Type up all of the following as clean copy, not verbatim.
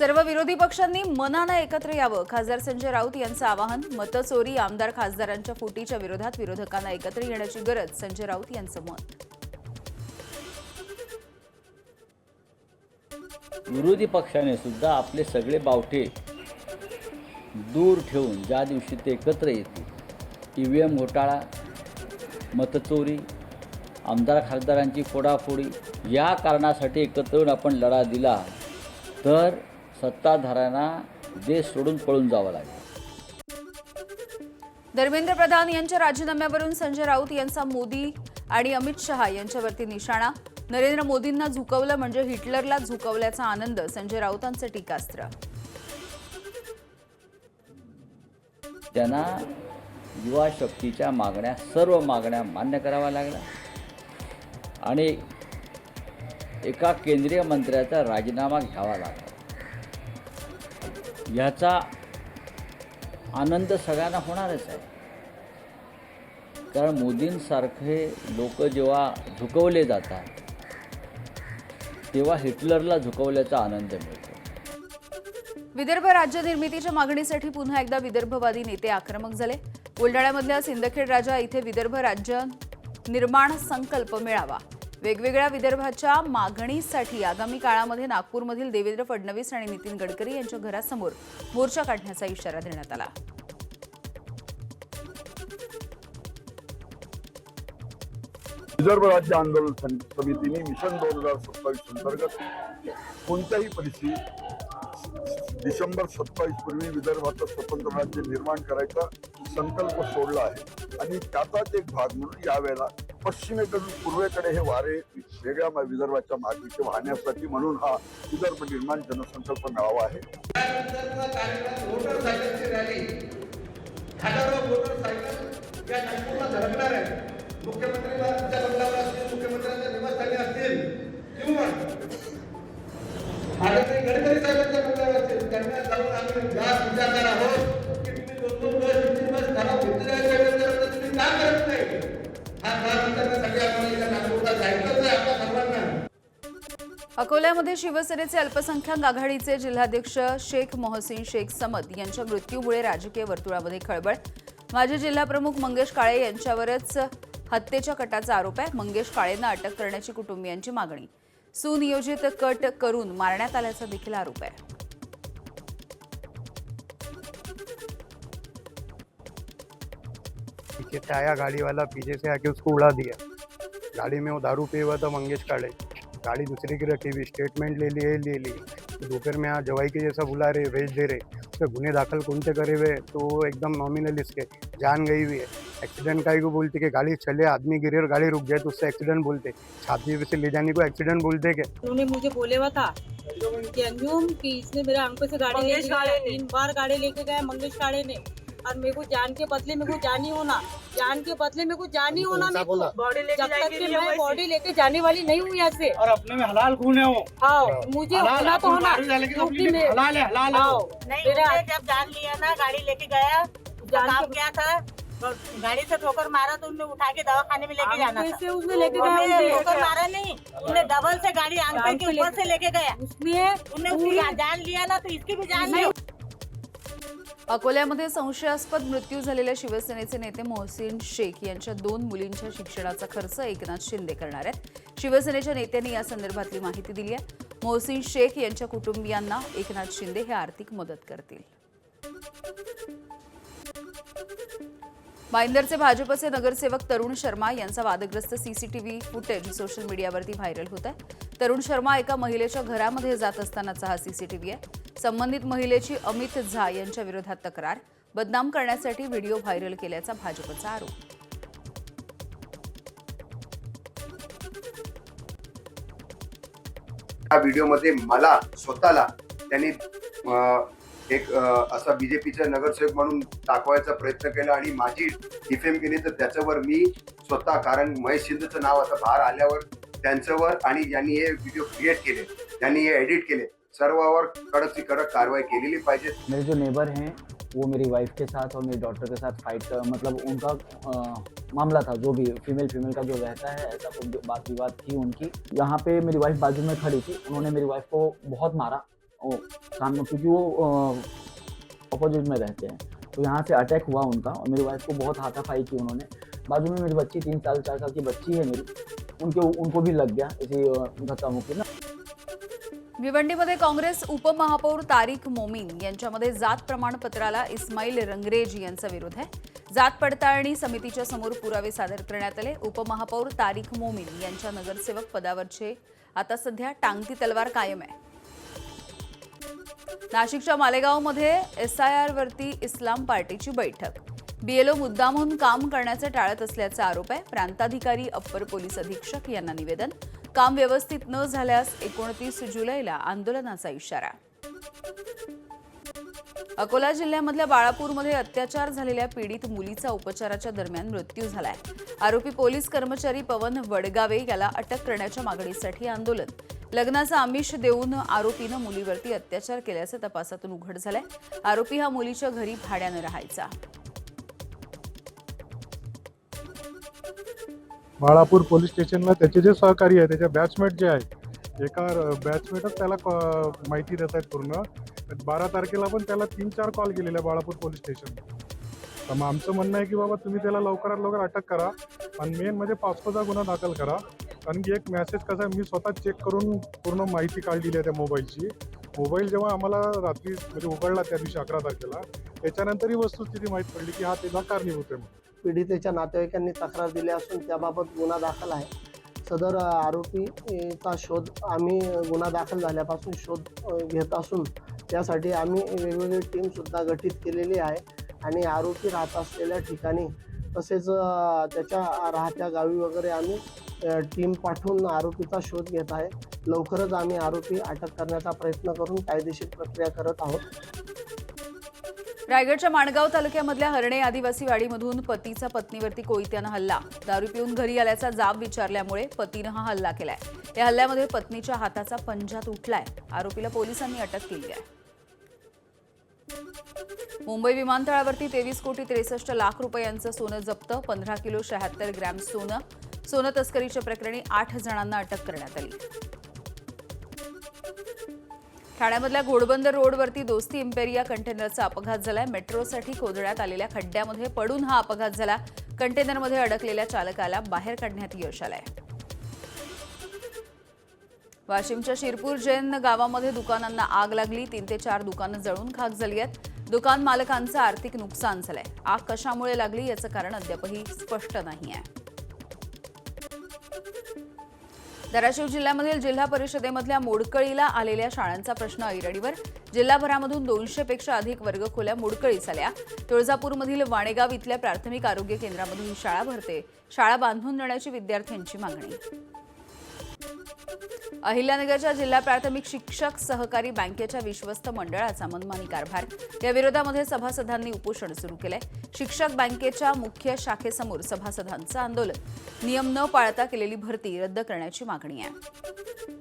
सर्व विरोधी पक्षांनी मनानं एकत्र यावं, खासदार संजय राऊत यांचं आवाहन. मतचोरी, आमदार खासदारांच्या फुटीच्या विरोधात विरोधकांना एकत्र येण्याची गरज, संजय राऊत यांचं मत. विरोधी पक्षाने सुद्धा आपले सगळे बावटे दूर ठेवून ज्या दिवशी ते एकत्र येतील, EVM घोटाळा, मतचोरी, आमदार खासदारांची फोडाफोडी या कारणासाठी एकत्र येऊन आपण लढा दिला तर सत्ताधाऱ्यांना देश सोडून पळून जावं लागेल. धर्मेंद्र प्रधान यांच्या राजीनाम्यावरून संजय राऊत यांचा मोदी आणि अमित शहा यांच्यावरती निशाणा. नरेंद्र मोदींना झुकवलं म्हणजे हिटलरला झुकवल्याचा आनंद, संजय राऊतांचं टीकास्त्र. त्यांना युवा शक्तीच्या मागण्या, सर्व मागण्या मान्य कराव्या लागल्या आणि एका केंद्रीय मंत्र्याचा राजीनामा घ्यावा लागला. याचा आनंद सगळ्यांना होणारच आहे, कारण मोदींसारखे लोक जेव्हा झुकवले जातात तेव्हा हिटलरला झुकवल्याचा आनंद मिळतो. विदर्भ राज्य निर्मितीच्या मागणीसाठी पुन्हा एकदा विदर्भवादी नेते आक्रमक झाले. बुलढाण्यामधल्या सिंदखेड राजा इथे विदर्भ राज्य निर्माण संकल्प मेळावा. वेगवेगळ्या विदर्भाच्या मागणीसाठी आगामी काळामध्ये नागपूरमधील देवेंद्र फडणवीस आणि नितीन गडकरी यांच्या घरासमोर मोर्चा काढण्याचा इशारा देण्यात आला. विदर्भ राज्य आंदोलन समितीने मिशन 2027 अंतर्गत कोणत्याही परिस्थितीत डिसेंबर 27 पूर्वी विदर्भाचं स्वतंत्र राज्य निर्माण करायचा संकल्प सोडला आहे आणि त्याचाच एक भाग म्हणून यावेळेला पश्चिमेकडून पूर्वेकडे हे वारे वेगळ्या विदर्भाच्या मागणीचे वाहण्यासाठी म्हणून हा विदर्भ निर्माण जनसंकल्प मेळावा आहे. मुख्यमंत्र्यांच्या बंगल्यावर असतील, मुख्यमंत्र्यांच्या निवासस्थानी असतील किंवा आदरणीय गडकरी साहेबांच्या बंगल्यावर असतील, त्यांना जाऊन आम्ही जास्त विचारणार आहोत की तुम्ही 2-2 वर्ष 3 वर्ष घरात घेतलेल्या वेळेला तुम्ही का करत नाही. हा भाग त्यांना सगळ्या आपल्याला नागपूरला जायचंच आहे आपल्या सर्वांना. अकोल्यामध्ये शिवसेनेचे अल्पसंख्याक आघाडीचे जिल्हाध्यक्ष शेख मोहसिन शेख समद यांच्या मृत्यूमुळे राजकीय वर्तुळामध्ये खळबळ. माजी जिल्हाप्रमुख मंगेश काळे यांच्यावरच हत्येच्या कटाचा आरोप आहे. मंगेश काळेंना अटक करण्याची कुटुंबियांची मागणी. सुनियोजित कट करून मारण्यात आल्याचा देखील आरोप आहे. पीछे से आया गाड़ी वाला, पीछे से आके उसको उड़ा दिया. गाड़ी में वो दारू पिए हुआ था मंगेश काळे. गाड़ी दूसरे की रखी हुई, स्टेटमेंट ले ली. दोपहर में यहाँ जवाई के जैसा बुला रहे, भेज दे रहे. उसके गुने दाखल कौन से करे हुए तो एकदम नॉमिनल इसके जान गई हुई है. एक्सीडेंट का ही को बोलते कि गाड़ी चले, आदमी गिरे और गाड़ी रुक जाए तो उससे एक्सीडेंट बोलते. छाती से ले जाने को एक्सीडेंट बोलते क्या? उन्होंने मुझे बोले हुआ था कि अंजुम कि इसने मेरे आंखों से गाड़ी लेके गया, 3 बार गाड़ी लेके गया मंगेश काळे ने. और मेरे को जान के बदले मेरे को जान ही होना, जान के बदले मेरे को जान ही होना. मैं जब तक कि मैं बॉडी लेके जाने वाली नहीं हूँ यहाँ से. और अपने में हलाल खून है वो. हाँ मुझे होना तो होना क्योंकि हलाल है. मेरा जब जान लिया ना, गाड़ी लेके गया, काम क्या था, गाड़ी से ठोकर मारा तो उन्हें उठा के दवाखाने में लेके जाना था. उसने लेके गया, ठोकर मारा नहीं, उन्हें डबल से गाड़ी आंख के ऊपर से लेके गया. उन्हें उसकी जान लिया ना तो इसकी भी जान ली. अकोल्यामध्ये संशयास्पद मृत्यू झालेल्या शिवसेनेचे नेते मोहसिन शेख यांच्या 2 मुलींच्या शिक्षणाचा खर्च एकनाथ शिंदे करणार आहेत. शिवसेनेच्या नेत्यांनी या संदर्भातली माहिती दिली आहे. मोहसिन शेख यांच्या कुटुंबियांना एकनाथ शिंदे हे आर्थिक मदत करतील. भाईंदरचे भाजपचे नगरसेवक तरुण शर्मा यांचा वादग्रस्त सीसीटीव्ही फुटेज सोशल मीडियावरती व्हायरल होत आहे. तरुण शर्मा एका महिलेच्या घरामध्ये जात असतानाचा हा सीसीटीव्ही आहे. संबंधित महिलेची अमित झा यांच्या विरोधात तक्रार. बदनाम करण्यासाठी व्हिडिओ व्हायरल केल्याचा भाजपचा आरोप. या व्हिडिओमध्ये मला स्वतःला त्यांनी एक असा बीजेपीचा नगरसेवक म्हणून दाखवायचा प्रयत्न केला आणि माझी डिफेम केली. तर त्याच्यावर मी स्वतः, कारण महेश शिंदेचं नाव आता बाहेर आल्यावर त्यांच्यावर आणि यांनी हे व्हिडिओ क्रिएट केले, यांनी हे एडिट केले, सर्वांवर कडक से कडक कार्रवाई केलेली पाहिजे. मेरे जो नेबर हैं वो मेरी वाइफ के साथ और मेरी डॉटर के साथ फाइट मतलब उनका मामला था, जो भी फीमेल का जो रहता है ऐसा कोई बात विवाद थी उनकी. यहाँ पे मेरी वाइफ बाजू में खड़ी थी, उन्होंने मेरी वाइफ को बहुत मारा सामने, क्योंकि वो अपोजिट में रहते हैं, तो यहाँ से अटैक हुआ उनका और मेरी वाइफ को बहुत हाथापाई की उन्होंने। बाजू में मेरी बच्ची 3 साल 4 साल की बच्ची है मेरी, उनको भी लग गया इसी धक्कामुक्की ना। भिवंडीमध्ये काँग्रेस उपमहापौर तारिक मोमीन यांच्यामध्ये जात प्रमाणपत्राला इस्माईल रंगरेज यांचा विरोध आहे। जात पडताळणी समितीच्या समोर पुरावे सादर करण्यात आले। उपमहापौर तारिक मोमीन यांच्या नगरसेवक पदावरचे आता सध्या टांगती तलवार कायम आहे। नाशिकच्या मालेगावमध्ये SIR वरती इस्लाम पार्टीची बैठक। BLO मुद्दामहून काम करण्याचे टाळत असल्याचा आरोप आहे। प्रांताधिकारी अप्पर पोलीस अधीक्षक यांना निवेदन। काम व्यवस्थित न झाल्यास 29 जुलैला आंदोलनाचा इशारा। अकोला जिल्ह्यामधल्या बाळापूरमध्ये अत्याचार झालेल्या पीडित मुलीचा उपचाराच्या दरम्यान मृत्यू झालाय। आरोपी पोलीस कर्मचारी पवन वडगावे याला अटक करण्याच्या मागणीसाठी आंदोलन। लग्नाचं आमिष देऊन आरोपीनं मुलीवरती अत्याचार केल्याचं तपासातून उघड झालंय। आरोपी हा मुलीच्या घरी भाड्यानं राहायचा। बाळापूर पोलीस स्टेशनला त्याचे जे सहकारी आहे, त्याचे बॅचमेट जे आहे, एका बॅचमेटच त्याला माहिती देत आहेत पूर्ण। 12 तारखेला पण त्याला 3-4 कॉल गेलेले आहे बाळापूर पोलीस स्टेशन। तर मग आमचं म्हणणं आहे की बाबा तुम्ही त्याला लवकरात लवकर अटक करा आणि मेन म्हणजे पॉस्कोचा गुन्हा दाखल करा। कारण की एक मेसेज कसा आहे, मी स्वतः चेक करून पूर्ण माहिती काढलेली आहे त्या मोबाईलची। मोबाईल जेव्हा आम्हाला रात्री म्हणजे उघडला त्या दिवशी 11 तारखेला, त्याच्यानंतर ही वस्तुस्थिती माहीत पडली की हा त्याला कारणीभूत आहे। पीडितेच्या नातेवाईकांनी तक्रार दिली असून त्याबाबत गुन्हा दाखल आहे। सदर आरोपीचा शोध आम्ही गुन्हा दाखल झाल्यापासून शोध घेत असून त्यासाठी आम्ही वेगवेगळी टीमसुद्धा गठीत केलेली आहे आणि आरोपी राहत असलेल्या ठिकाणी तसेच त्याच्या राहत्या गावी वगैरे आम्ही टीम पाठवून आरोपीचा शोध घेत आहे। लवकरच आम्ही आरोपी अटक करण्याचा प्रयत्न करून कायदेशीर प्रक्रिया करत आहोत। रायगडच्या माणगाव तालुक्यामधल्या हरणे आदिवासी वाडीमधून पतीचा पत्नीवरती कोयत्यानं हल्ला। दारू पिऊन घरी आल्याचा जाब विचारल्यामुळे पतीनं हा हल्ला केलाय। या हल्ल्यामध्ये पत्नीच्या हाताचा पंजा तुटलाय। आरोपीला पोलिसांनी अटक केली आहे। मुंबई विमानतळावरती 23,63,00,000 रुपयांचं सोनं जप्त। 15 किलो 76 ग्रॅम सोनं तस्करीच्या प्रकरणी 8 जणांना अटक करण्यात आली। ठाण्यामधल्या घोडबंदर रोडवरती दोस्ती इम्पेरिया कंटेनरचा अपघात झालाय। मेट्रोसाठी खोदण्यात आलेल्या खड्ड्यामध्ये पडून हा अपघात झाला। कंटेनरमध्ये अडकलेल्या चालकाला बाहेर काढण्यात यश आलंय। वाशिमच्या शिरपूर जैन गावामध्ये दुकानांना आग लागली। 3 ते 4 दुकानं जळून खाक झाली आहेत। दुकान मालकांचं आर्थिक नुकसान झालंय। आग कशामुळे लागली याचं कारण अद्यापही स्पष्ट नाहीये। धाराशिव जिल्ह्यामधील जिल्हा परिषदेमधल्या मोडकळीला आलेल्या शाळांचा प्रश्न ऐरणीवर। जिल्हाभरामधून 200 पेक्षा अधिक वर्गखोल्या मोडकळीस आल्या। तुळजापूरमधील वाणेगाव इथल्या प्राथमिक आरोग्य केंद्रामध्ये ही शाळा भरते। शाळा बांधून देण्याची विद्यार्थ्यांची मागणी। अहिल्यानगरच्या जिल्हा प्राथमिक शिक्षक सहकारी बँकेच्या विश्वस्त मंडळाचा मनमानी कारभार। या विरोधामध्ये सभासदांनी उपोषण सुरू केलंय। शिक्षक बँकेच्या मुख्य शाखेसमोर सभासदांचं आंदोलन। नियम न पाळता केलेली भरती रद्द करण्याची मागणी आहे।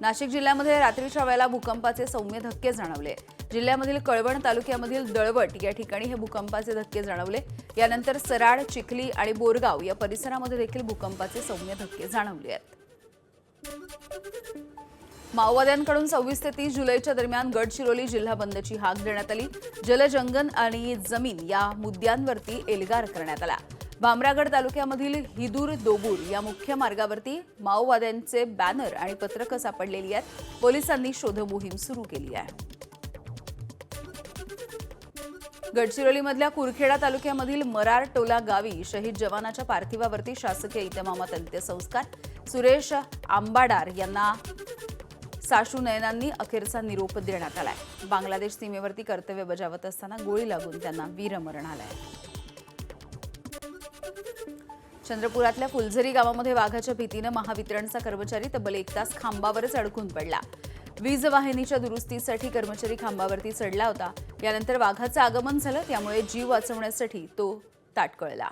नाशिक जिल्ह्यामध्ये रात्रीच्या वेळेला भूकंपाचे सौम्य धक्के जाणवले। जिल्ह्यामधील कळवण तालुक्यामधील दळवट या ठिकाणी हे भूकंपाचे धक्के जाणवले। यानंतर सराड, चिखली आणि बोरगाव या परिसरामध्ये देखील भूकंपाचे सौम्य धक्के जाणवले आहेत। माओवाद्यांकडून 26 ते 30 जुलैच्या दरम्यान गडचिरोली जिल्हा बंदची हाक देण्यात आली। जलजंगल आणि जमीन या मुद्द्यांवरती एल्गार करण्यात आला। भामरागड तालुक्यामधील हिदूर दोबूर या मुख्य मार्गावरती माओवाद्यांचे बॅनर आणि पत्रकं सापडलेली आहेत। पोलिसांनी शोध मोहीम सुरू केली आहे। गडचिरोलीमधल्या कुरखेडा तालुक्यामधील मरार टोला गावी शहीद जवानाच्या पार्थिवावरती शासकीय इतमामात अंत्यसंस्कार। सुरेश आंबाडार यांना साशू नयनांनी अखेरचा निरोप देण्यात आलाय। बांगलादेश सीमेवरती कर्तव्य बजावत असताना गोळी लागून त्यांना वीरमरण आलंय। चंद्रपुरातल्या फुलझरी गावामध्ये वाघाच्या भीतीनं महावितरणचा कर्मचारी तब्बल 1 तास खांबावरच अडकून पडला। वीज वाहिनीच्या दुरुस्तीसाठी कर्मचारी खांबावरती चढला होता। यानंतर वाघाचं आगमन झालं, त्यामुळे जीव वाचवण्यासाठी तो ताटकळला।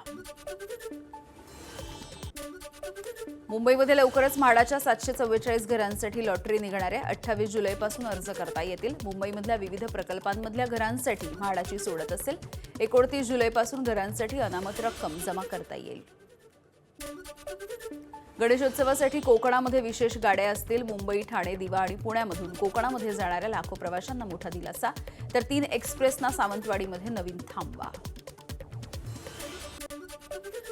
मुंबईमध्ये लवकरच म्हाडाच्या 744 घरांसाठी लॉटरी निघणार आहे। 28 जुलैपासून अर्ज करता येतील। मुंबईमधल्या विविध प्रकल्पांमधल्या घरांसाठी म्हाडाची सोडत असेल। 29 जुलैपासून घरांसाठी अनामत रक्कम जमा करता येईल। गणेशोत्सवासाठी कोकणामध्ये विशेष गाड्या असतील. मुंबई, ठाणे, दिवा आणि पुण्यामधून कोकणामध्ये जाणाऱ्या लाखो प्रवाशांना मोठा दिलासा. तर 3 एक्सप्रेसना सावंतवाडीमध्ये नवीन थांबवा.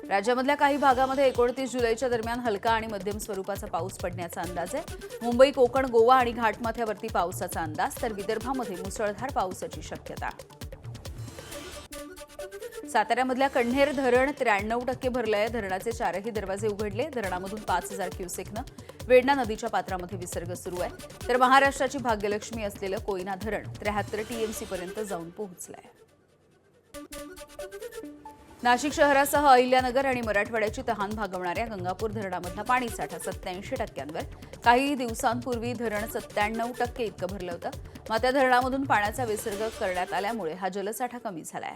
राज्यामधल्या काही भागामध्ये 29 जुलैच्या दरम्यान हलका आणि मध्यम स्वरूपाचा पाऊस पडण्याचा अंदाज आहे. मुंबई, कोकण, गोवा आणि घाटमाथ्यावरती पावसाचा अंदाज. तर विदर्भामध्ये मुसळधार पावसाची शक्यता. साताऱ्यामधल्या कण्हेर धरण 93% भरलंय. धरणाचे 4ही दरवाजे उघडले. धरणामधून 5000 क्युसेकनं वेण्णा नदीच्या पात्रामध्ये विसर्ग सुरू आहे. तर महाराष्ट्राची भाग्यलक्ष्मी असलेलं कोयना धरण 73 TMC पर्यंत जाऊन पोहोचलंय. नाशिक शहरासह अहिल्यानगर आणि मराठवाड्याची तहान भागवणाऱ्या गंगापूर धरणामधला पाणीसाठा 87%वर. काही दिवसांपूर्वी धरण 97% इतकं भरलं होतं. मात्र त्या धरणामधून पाण्याचा विसर्ग करण्यात आल्यामुळे हा जलसाठा कमी झालाय.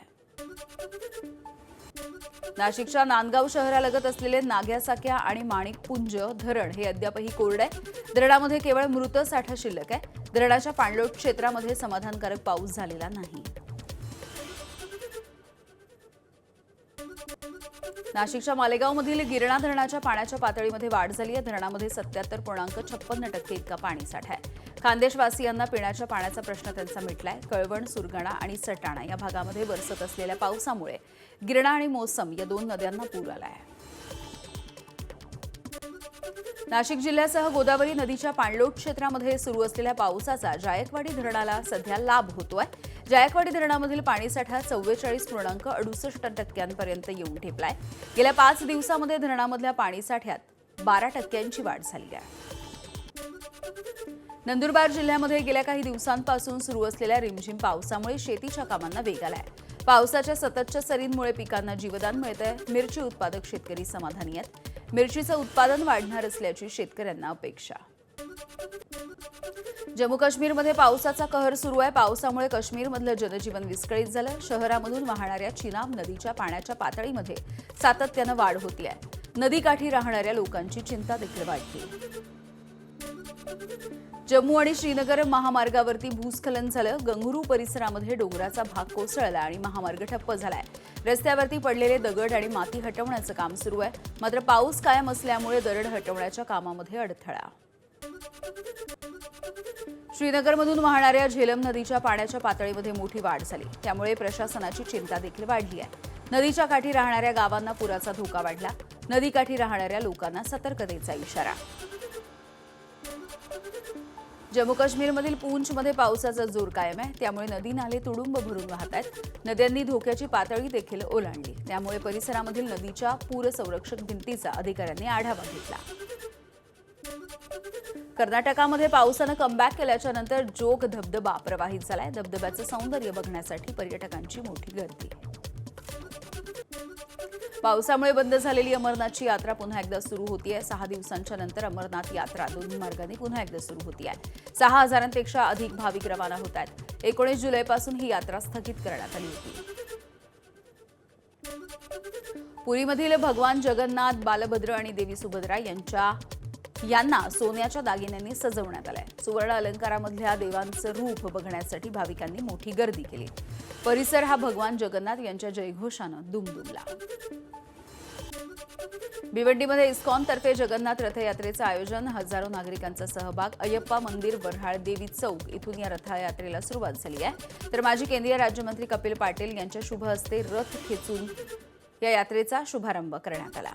नाशिकच्या नांदगाव शहरालगत असलेले नाग्यासाक्या आणि माणिकपुंज धरण हे अद्यापही कोरडं आहे. धरणामध्ये केवळ मृत साठा शिल्लक आहे. धरणाच्या पाणलोट क्षेत्रामध्ये समाधानकारक पाऊस झालेला नाही. नाशिकच्या मालेगावमधील गिरणा धरणाच्या पाण्याच्या पातळीमध्ये वाढ झाली आहे. धरणामध्ये 77.56% इतका पाणीसाठा आहे. खान्देशवासियांना पिण्याच्या पाण्याचा प्रश्न त्यांचा मिटलाय. कळवण, सुरगाणा आणि सटाणा या भागामध्ये बरसत असलेल्या पावसामुळे गिरणा आणि मोसम या 2 नद्यांना पूर आलाय. नाशिक जिल्ह्यासह गोदावरी नदीच्या पाणलोट क्षेत्रामध्ये सुरू असलेल्या पावसाचा जायकवाडी धरणाला सध्या लाभ होतोय. जायकवाडी धरणामधील पाणीसाठा 44.68% पर्यंत येऊन ठेपलाय. गेल्या 5 दिवसांमध्ये धरणामधल्या पाणीसाठ्यात 12% वाढ झाली आहे. नंदुरबार जिल्ह्यामध्ये गेल्या काही दिवसांपासून सुरू असलेल्या रिमझिम पावसामुळे शेतीच्या कामांना वेग आलाय. पावसाच्या सततच्या सरींमुळे पिकांना जीवदान मिळतंय. मिरची उत्पादक शेतकरी समाधानी आहेत. मिरचीचं उत्पादन वाढणार असल्याची शेतकऱ्यांना अपेक्षा. जम्मू काश्मीरमध्ये पावसाचा कहर सुरू आहे. पावसामुळे काश्मीरमधलं जनजीवन विस्कळीत झालं. शहरामधून वाहणाऱ्या चिनाब नदीच्या पाण्याच्या पातळीमध्ये सातत्यानं वाढ होतीये. नदीकाठी राहणाऱ्या लोकांची चिंता देखील वाढली. जम्मू आणि श्रीनगर महामार्गावरती भूस्खलन झालं. गंगुरू परिसरामध्ये डोंगराचा भाग कोसळला आणि महामार्ग ठप्प झालाय. रस्त्यावरती पडलेले दगड आणि माती हटवण्याचं काम सुरू आहे. मात्र पाऊस कायम असल्यामुळे दरड हटवण्याच्या कामामध्ये अडथळा. श्रीनगरमधून वाहणाऱ्या झेलम नदीच्या पाण्याच्या पातळीमध्ये मोठी वाढ झाली. त्यामुळे प्रशासनाची चिंता देखील वाढली आहे. नदीच्या काठी राहणाऱ्या गावांना पुराचा धोका वाढला. नदीकाठी राहणाऱ्या लोकांना सतर्कतेचा इशारा. जम्मू काश्मीरमधील पूंछमध्ये पावसाचा जोर कायम आहे. त्यामुळे नदी नाले तुडुंब भरून वाहत आहेत. नद्यांनी धोक्याची पातळी देखील ओलांडली. त्यामुळे परिसरामधील नदीच्या पूर संरक्षक भिंतीचा अधिकाऱ्यांनी आढावा घेतला. कर्नाटकामध्ये पावसानं कमबॅक केल्याच्या नंतर जोग धबधबा प्रवाहित झालाय. धबधब्याचं सौंदर्य बघण्यासाठी पर्यटकांची मोठी गर्दी. पावसामुळे बंद झालेली अमरनाथची यात्रा पुन्हा एकदा सुरू होतीये. 6 दिवसांच्या नंतर अमरनाथ यात्रा दोन्ही मार्गाने पुन्हा एकदा सुरू होतीये. 6,000पेक्षा अधिक भाविक रवाना होत आहेत. 19 जुलैपासून ही यात्रा स्थगित करण्यात आली होती. पुरीमधील भगवान जगन्नाथ, बालभद्र आणि देवी सुभद्रा यांना सोन्याच्या दागिन्यांनी सजवण्यात आलंय. सुवर्ण अलंकारामधल्या देवांचं रूप बघण्यासाठी भाविकांनी मोठी गर्दी केली. परिसर हा भगवान जगन्नाथ यांच्या जयघोषानं दुमदुमला. भिवंडीमध्ये इस्कॉनतर्फे जगन्नाथ रथयात्रेचं आयोजन. हजारो नागरिकांचा सहभाग. अय्यप्पा मंदिर, वऱ्हाळ देवी चौक इथून या रथयात्रेला सुरुवात झाली आहे. तर माजी केंद्रीय राज्यमंत्री कपिल पाटील यांच्या शुभ हस्ते रथ खेचून या यात्रेचा शुभारंभ करण्यात आला.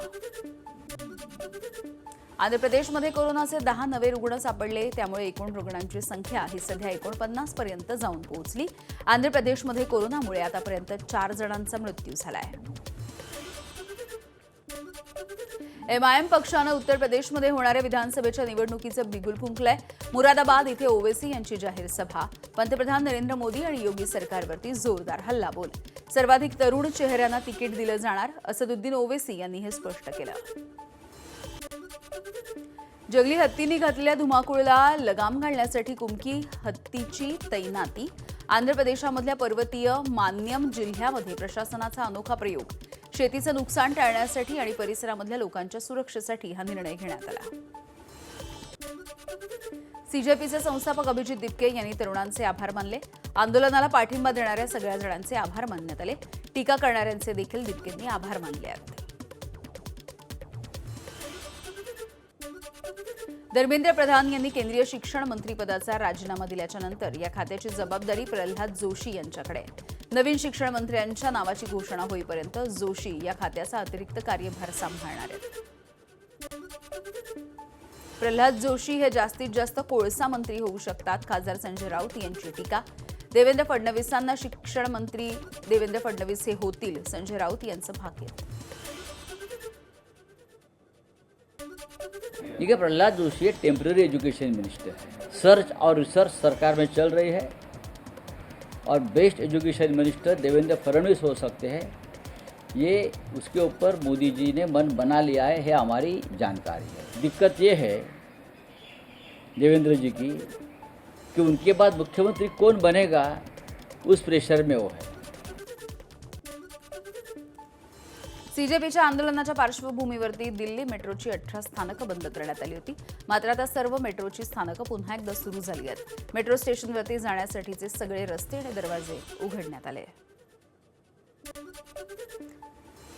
आंध्र प्रदेशमध्ये कोरोनाचे 10 नवे रुग्ण सापडले. त्यामुळे एकूण रुग्णांची संख्या ही सध्या 49 पर्यंत जाऊन पोहोचली. आंध्र प्रदेशमध्ये कोरोनामुळे आतापर्यंत 4 जणांचा मृत्यू झालाय. MIM पक्षानं उत्तर प्रदेशमध्ये होणाऱ्या विधानसभेच्या निवडणुकीचं बिगुल फुंकलंय. मुरादाबाद इथे ओवेसी यांची जाहीर सभा. पंतप्रधान नरेंद्र मोदी आणि योगी सरकारवरती जोरदार हल्लाबोल. सर्वाधिक तरुण चेहऱ्यांना तिकीट दिलं जाणार. असदुद्दीन ओवेसी यांनी हे स्पष्ट केलं. जंगली हत्तींनी घातलेल्या धुमाकूळला लगाम घालण्यासाठी कुमकी हत्तीची तैनाती. आंध्र प्रदेशामधल्या पर्वतीय मान्यम जिल्ह्यामध्ये प्रशासनाचा अनोखा प्रयोग. शेतीचं नुकसान टाळण्यासाठी आणि परिसरामधल्या लोकांच्या सुरक्षेसाठी हा निर्णय घेण्यात आला. सीजेपीचे संस्थापक अभिजित दिपके यांनी तरुणांचे आभार मानले. आंदोलनाला पाठिंबा देणाऱ्या सगळ्या जणांचे आभार मानण्यात आले. टीका करणाऱ्यांचे देखील दिपकेंनी आभार मानले आहेत. धर्मेंद्र प्रधान यांनी केंद्रीय शिक्षण मंत्रीपदाचा राजीनामा दिल्याच्या नंतर या खात्याची जबाबदारी प्रल्हाद जोशी यांच्याकडे आहे. नवीन शिक्षण मंत्र्यांच्या नावाची घोषणा होईपर्यंत जोशी या खात्याचा अतिरिक्त कार्यभार सांभाळणार आहेत. प्रल्हाद जोशी हे जास्तीत जास्त कोळसा मंत्री होऊ शकतात. खासदार संजय राऊत यांची टीका. देवेंद्र फडणवीसांना शिक्षण मंत्री देवेंद्र फडणवीस हे होतील, संजय राऊत यांचं भाग्य. देखिए, प्रहलाद जोशी है टेम्पररी एजुकेशन मिनिस्टर है. सर्च और रिसर्च सरकार में चल रही है और best education minister Devendra Fadnavis हो सकते हैं. ये उसके ऊपर मोदी जी ने मन बना लिया है हमारी जानकारी है. दिक्कत ये है देवेंद्र जी की कि उनके बाद मुख्यमंत्री कौन बनेगा, उस प्रेशर में वो है. सीजेपीच्या आंदोलनाच्या पार्श्वभूमीवरती दिल्ली मेट्रोची 18 स्थानकं बंद करण्यात आली होती. मात्र आता सर्व मेट्रोची स्थानकं पुन्हा एकदा सुरू झाली आहेत. मेट्रो स्टेशनवरती जाण्यासाठीचे सगळे रस्ते आणि दरवाजे उघडण्यात आले.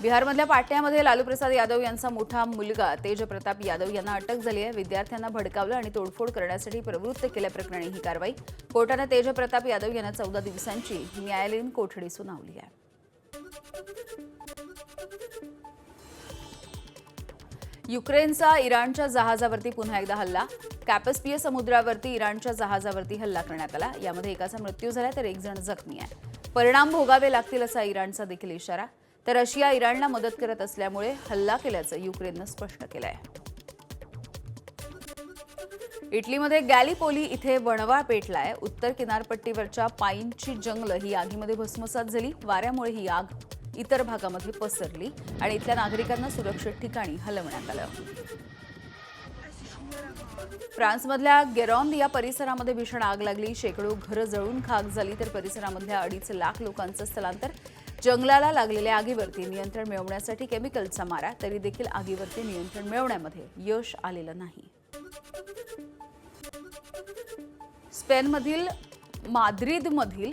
बिहारमधल्या पाटण्यामध्ये लालू प्रसाद यादव यांचा मोठा मुलगा तेज प्रताप यादव यांना अटक झाली आहे. विद्यार्थ्यांना भडकावलं आणि तोडफोड करण्यासाठी प्रवृत्त केल्याप्रकरणी ही कारवाई. कोर्टाने तेज प्रताप यादव यांना 14 दिवसांची न्यायालयीन कोठडी सुनावली आहे. युक्रेनचा इराणच्या जहाजावरती पुन्हा एकदा हल्ला. कॅस्पियन समुद्रावरती इराणच्या जहाजावरती हल्ला करण्यात आला. यामध्ये एकाचा मृत्यू झाला तर एक जण जखमी आहे. परिणाम भोगावे लागतील असा इराणचा देखील इशारा. तर रशिया इराणला मदत करत असल्यामुळे हल्ला केल्याचं युक्रेननं स्पष्ट केलं आहे. इटलीमध्ये गॅलिपोली इथे वणवा पेटलाय. उत्तर किनारपट्टीवरच्या पाईनची जंगलं ही आगीमध्ये भस्मसात झाली. वाऱ्यामुळे ही आग इतर भागामध्ये पसरली आणि इथल्या नागरिकांना सुरक्षित ठिकाणी हलवण्यात आलं. फ्रान्समधल्या गेरॉन या परिसरामध्ये भीषण आग लागली. शेकडो घरं जळून खाक झाली तर परिसरामधल्या 2.5 लाख लोकांचं स्थलांतर. जंगलाला लागलेल्या आगीवरती नियंत्रण मिळवण्यासाठी केमिकलचा मारा, तरी देखील आगीवरती नियंत्रण मिळवण्यामध्ये यश आलेलं नाही. स्पेनमधील माद्रिदमधील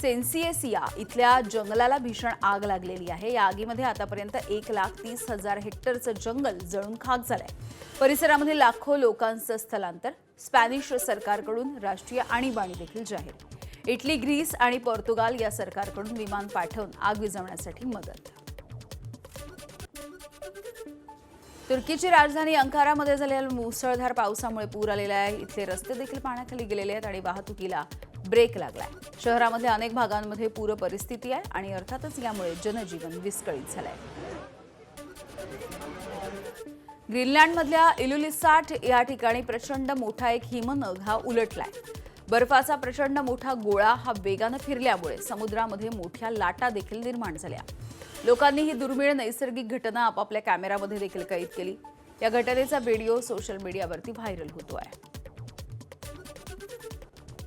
सेन्सिएसिया इथल्या जंगलाला भीषण आग लागलेली आहे. या आगीमध्ये आतापर्यंत 1,30,000 हेक्टरचं जंगल जळून खाक झालंय. परिसरामध्ये लाखो लोकांचं स्थलांतर. स्पॅनिश सरकारकडून राष्ट्रीय आणीबाणी देखील जाहीर. इटली, ग्रीस आणि पोर्तुगाल या सरकारकडून विमान पाठवून आग विझवण्यासाठी मदत. तुर्कीची राजधानी अंकारामध्ये झालेल्या मुसळधार पावसामुळे पूर आलेला आहे. इथले रस्ते देखील पाण्याखाली गेलेले आहेत आणि वाहतुकीला ब्रेक लागलाय. शहरामध्ये अनेक भागांमध्ये पूर परिस्थिती आहे आणि अर्थातच यामुळे जनजीवन विस्कळीत झालंय. ग्रीनलँडमधल्या इलुलिसाट या ठिकाणी प्रचंड मोठा एक हिमनग हा उलटलाय. बर्फाचा प्रचंड मोठा गोळा हा वेगानं फिरल्यामुळे समुद्रामध्ये मोठ्या लाटा देखील निर्माण झाल्या. लोकांनी ही दुर्मिळ नैसर्गिक घटना आपापल्या कॅमेरामध्ये देखील कैद केली. या घटनेचा व्हिडिओ सोशल मीडियावरती व्हायरल होतो आहे.